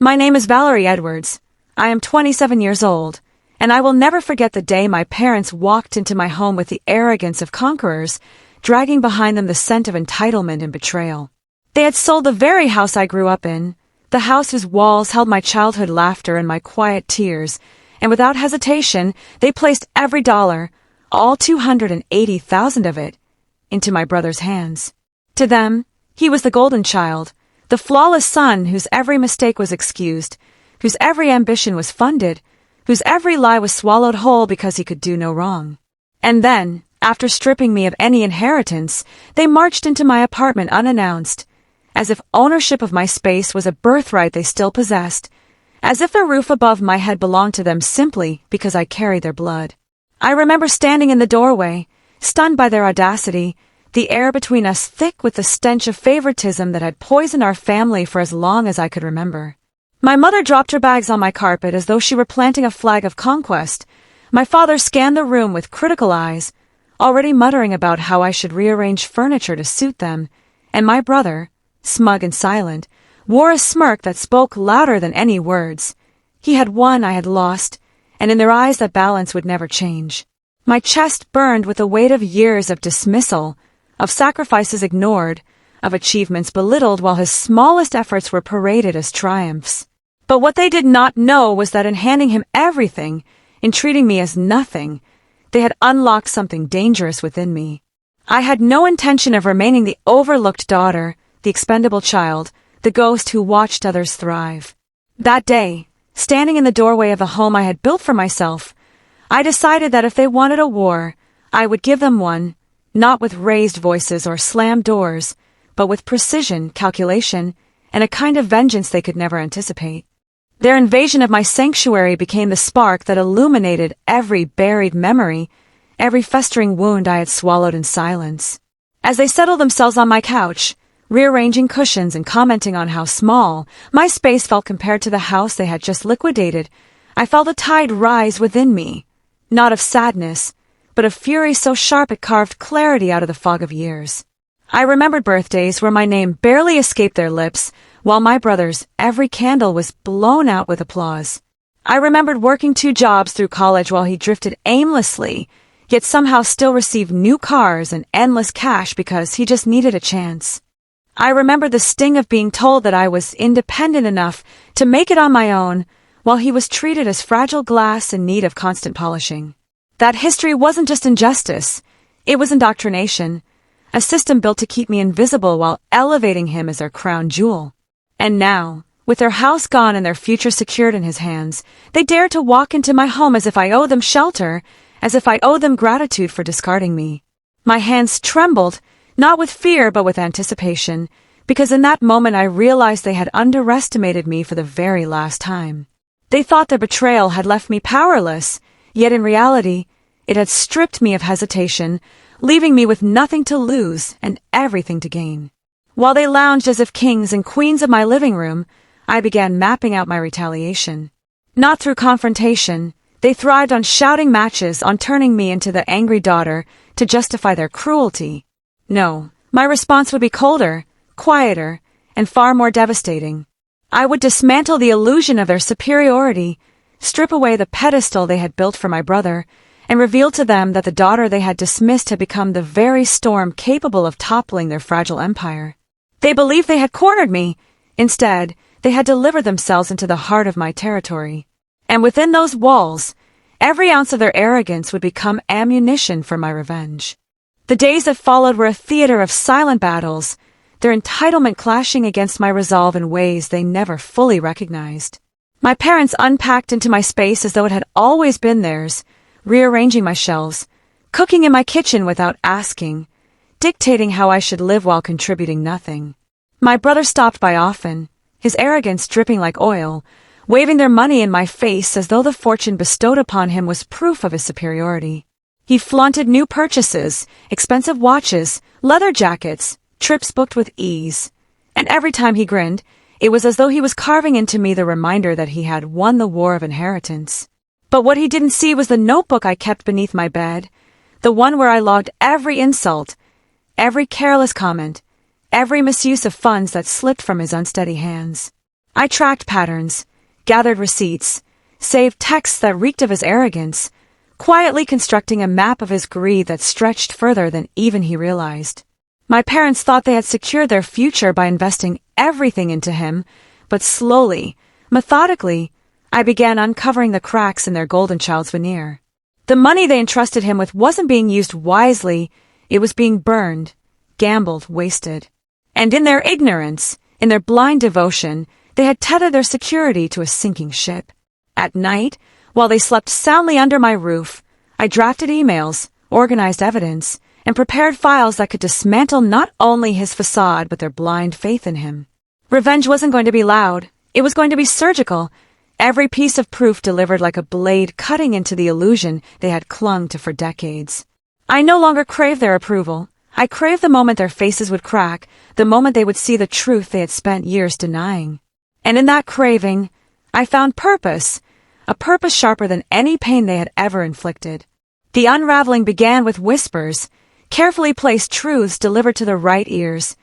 My name is Valerie Edwards. I am 27 years old, and I will never forget the day my parents walked into my home with the arrogance of conquerors, dragging behind them the scent of entitlement and betrayal. They had sold the very house I grew up in, the house whose walls held my childhood laughter and my quiet tears, and without hesitation, they placed every dollar, all 280,000 of it, into my brother's hands. To them, he was the golden child, the flawless son whose every mistake was excused, whose every ambition was funded, whose every lie was swallowed whole because he could do no wrong. And then, after stripping me of any inheritance, they marched into my apartment unannounced, as if ownership of my space was a birthright they still possessed, as if the roof above my head belonged to them simply because I carried their blood. I remember standing in the doorway, stunned by their audacity, the air between us thick with the stench of favoritism that had poisoned our family for as long as I could remember. My mother dropped her bags on my carpet as though she were planting a flag of conquest. My father scanned the room with critical eyes, already muttering about how I should rearrange furniture to suit them, and my brother, smug and silent, wore a smirk that spoke louder than any words. He had won, I had lost, and in their eyes that balance would never change. My chest burned with the weight of years of dismissal, of sacrifices ignored, of achievements belittled while his smallest efforts were paraded as triumphs. But what they did not know was that in handing him everything, in treating me as nothing, they had unlocked something dangerous within me. I had no intention of remaining the overlooked daughter, the expendable child, the ghost who watched others thrive. That day, standing in the doorway of the home I had built for myself, I decided that if they wanted a war, I would give them one, not with raised voices or slammed doors, but with precision, calculation, and a kind of vengeance they could never anticipate. Their invasion of my sanctuary became the spark that illuminated every buried memory, every festering wound I had swallowed in silence. As they settled themselves on my couch, rearranging cushions and commenting on how small my space felt compared to the house they had just liquidated, I felt a tide rise within me, not of sadness, but of fury so sharp it carved clarity out of the fog of years. I remembered birthdays where my name barely escaped their lips, while my brother's every candle was blown out with applause. I remembered working 2 jobs through college while he drifted aimlessly, yet somehow still received new cars and endless cash because he just needed a chance. I remembered the sting of being told that I was independent enough to make it on my own, while he was treated as fragile glass in need of constant polishing. That history wasn't just injustice, it was indoctrination, a system built to keep me invisible while elevating him as their crown jewel. And now, with their house gone and their future secured in his hands, they dare to walk into my home as if I owe them shelter, as if I owe them gratitude for discarding me. My hands trembled, not with fear but with anticipation, because in that moment I realized they had underestimated me for the very last time. They thought their betrayal had left me powerless, yet in reality, it had stripped me of hesitation, leaving me with nothing to lose and everything to gain. While they lounged as if kings and queens of my living room, I began mapping out my retaliation. Not through confrontation, they thrived on shouting matches, on turning me into the angry daughter to justify their cruelty. No, my response would be colder, quieter, and far more devastating. I would dismantle the illusion of their superiority, strip away the pedestal they had built for my brother, and reveal to them that the daughter they had dismissed had become the very storm capable of toppling their fragile empire. They believed they had cornered me. Instead, they had delivered themselves into the heart of my territory. And within those walls, every ounce of their arrogance would become ammunition for my revenge. The days that followed were a theater of silent battles, their entitlement clashing against my resolve in ways they never fully recognized. My parents unpacked into my space as though it had always been theirs, rearranging my shelves, cooking in my kitchen without asking, dictating how I should live while contributing nothing. My brother stopped by often, his arrogance dripping like oil, waving their money in my face as though the fortune bestowed upon him was proof of his superiority. He flaunted new purchases, expensive watches, leather jackets, trips booked with ease. And every time he grinned, it was as though he was carving into me the reminder that he had won the war of inheritance. But what he didn't see was the notebook I kept beneath my bed, the one where I logged every insult, every careless comment, every misuse of funds that slipped from his unsteady hands. I tracked patterns, gathered receipts, saved texts that reeked of his arrogance, quietly constructing a map of his greed that stretched further than even he realized. My parents thought they had secured their future by investing everything into him, but slowly, methodically, I began uncovering the cracks in their golden child's veneer. The money they entrusted him with wasn't being used wisely, it was being burned, gambled, wasted. And in their ignorance, in their blind devotion, they had tethered their security to a sinking ship. At night, while they slept soundly under my roof, I drafted emails, organized evidence, and prepared files that could dismantle not only his facade but their blind faith in him. Revenge wasn't going to be loud, it was going to be surgical, every piece of proof delivered like a blade cutting into the illusion they had clung to for decades. I no longer craved their approval. I craved the moment their faces would crack, the moment they would see the truth they had spent years denying. And in that craving, I found purpose, a purpose sharper than any pain they had ever inflicted. The unraveling began with whispers, carefully placed truths delivered to the right ears,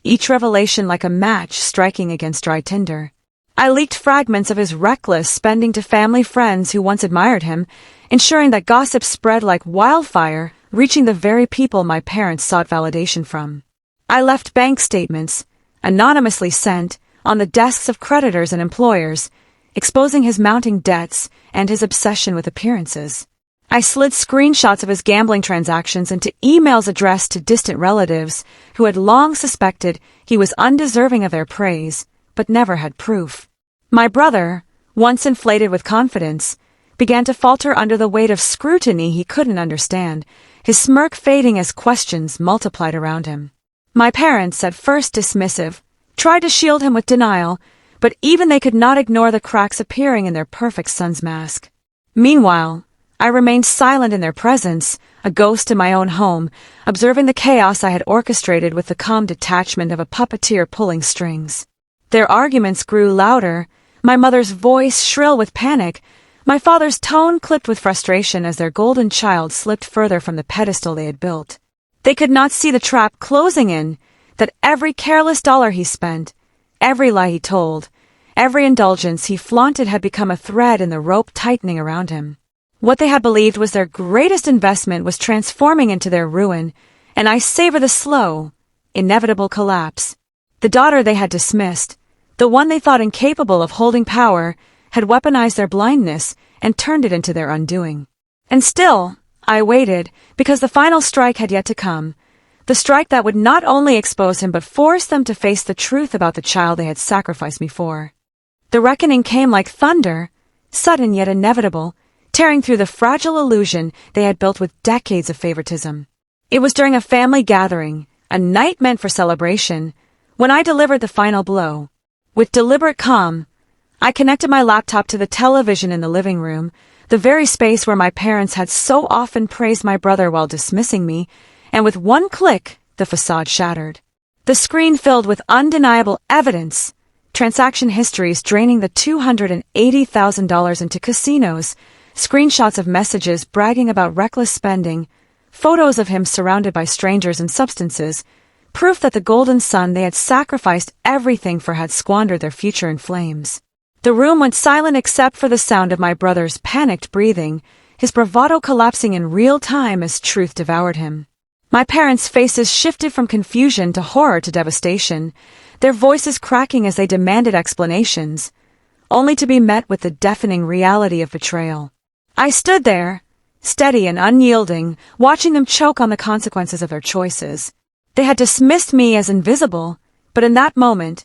each revelation like a match striking against dry tinder. I leaked fragments of his reckless spending to family friends who once admired him, ensuring that gossip spread like wildfire, reaching the very people my parents sought validation from. I left bank statements, anonymously sent, on the desks of creditors and employers, exposing his mounting debts and his obsession with appearances. I slid screenshots of his gambling transactions into emails addressed to distant relatives who had long suspected he was undeserving of their praise, but never had proof. My brother, once inflated with confidence, began to falter under the weight of scrutiny he couldn't understand, his smirk fading as questions multiplied around him. My parents, at first dismissive, tried to shield him with denial, but even they could not ignore the cracks appearing in their perfect son's mask. Meanwhile, I remained silent in their presence, a ghost in my own home, observing the chaos I had orchestrated with the calm detachment of a puppeteer pulling strings. Their arguments grew louder, my mother's voice shrill with panic, my father's tone clipped with frustration as their golden child slipped further from the pedestal they had built. They could not see the trap closing in, that every careless dollar he spent, every lie he told, every indulgence he flaunted had become a thread in the rope tightening around him. What they had believed was their greatest investment was transforming into their ruin, and I savor the slow, inevitable collapse. The daughter they had dismissed, the one they thought incapable of holding power, had weaponized their blindness and turned it into their undoing. And still, I waited, because the final strike had yet to come, the strike that would not only expose him but force them to face the truth about the child they had sacrificed me for. The reckoning came like thunder, sudden yet inevitable, tearing through the fragile illusion they had built with decades of favoritism. It was during a family gathering, a night meant for celebration, when I delivered the final blow. With deliberate calm, I connected my laptop to the television in the living room, the very space where my parents had so often praised my brother while dismissing me, and with one click, the facade shattered. The screen filled with undeniable evidence, transaction histories draining the $280,000 into casinos, screenshots of messages bragging about reckless spending, photos of him surrounded by strangers and substances, proof that the golden son they had sacrificed everything for had squandered their future in flames. The room went silent except for the sound of my brother's panicked breathing, his bravado collapsing in real time as truth devoured him. My parents' faces shifted from confusion to horror to devastation, their voices cracking as they demanded explanations, only to be met with the deafening reality of betrayal. I stood there, steady and unyielding, watching them choke on the consequences of their choices. They had dismissed me as invisible, but in that moment,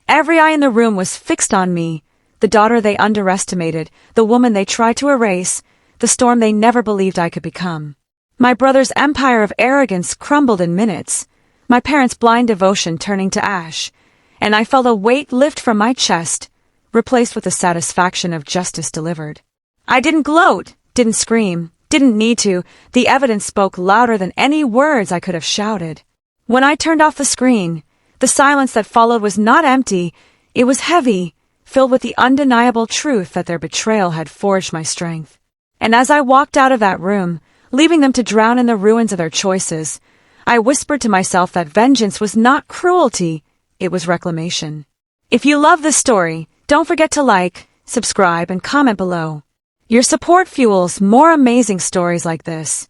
every eye in the room was fixed on me, the daughter they underestimated, the woman they tried to erase, the storm they never believed I could become. My brother's empire of arrogance crumbled in minutes, my parents' blind devotion turning to ash, and I felt a weight lift from my chest, replaced with the satisfaction of justice delivered. I didn't gloat, didn't scream, didn't need to. The evidence spoke louder than any words I could have shouted. When I turned off the screen, the silence that followed was not empty, it was heavy, filled with the undeniable truth that their betrayal had forged my strength. And as I walked out of that room, leaving them to drown in the ruins of their choices, I whispered to myself that vengeance was not cruelty, it was reclamation. If you love this story, Don't forget to like, subscribe, and comment below. Your support fuels more amazing stories like this.